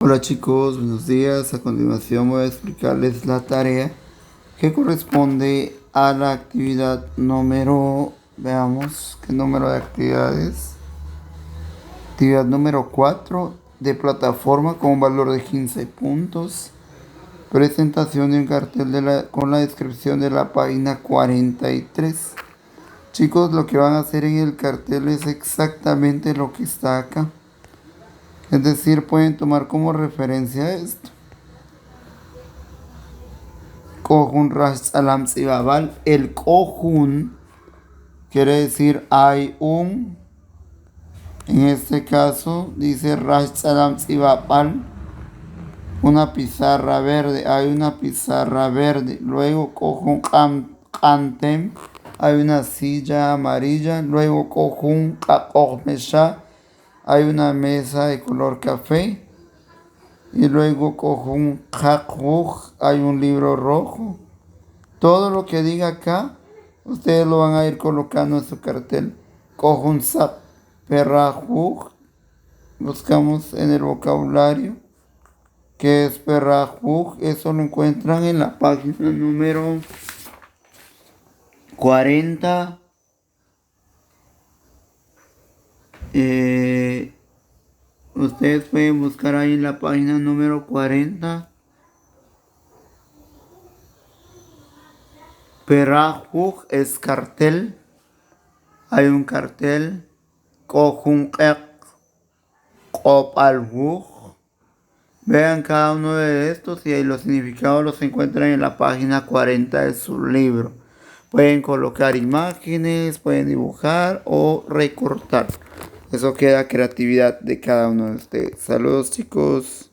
Hola chicos, buenos días. A continuación voy a explicarles la tarea que corresponde a la actividad número, veamos qué número de actividades. Actividad número 4 de plataforma con un valor de 15 puntos. Presentación de un cartel con la descripción de la página 43. Chicos, lo que van a hacer en el cartel es exactamente lo que está acá. Es decir, pueden tomar como referencia esto. Kohun Rash Salam Sibabal. El Kohun quiere decir hay un. En este caso dice Rash Salam Sibabal. Una pizarra verde. Hay una pizarra verde. Luego Kohun Kantem. Hay una silla amarilla. Luego Kohun Kakokmesha. Hay una mesa de color café. Y luego Kohun Kakuk. Hay un libro rojo. Todo lo que diga acá, ustedes lo van a ir colocando en su cartel. Kohunsak Perrajuk. Buscamos en el vocabulario que es Perrajuk. Eso lo encuentran en la página número 40. Ustedes pueden buscar ahí en la página número 40. Perrajuk es cartel. Hay un cartel. Kohunqek Kopaljuk. Vean cada uno de estos y los significados los encuentran en la página 40 de su libro. Pueden colocar imágenes, pueden dibujar o recortar. Eso queda creatividad de cada uno de ustedes. Saludos chicos.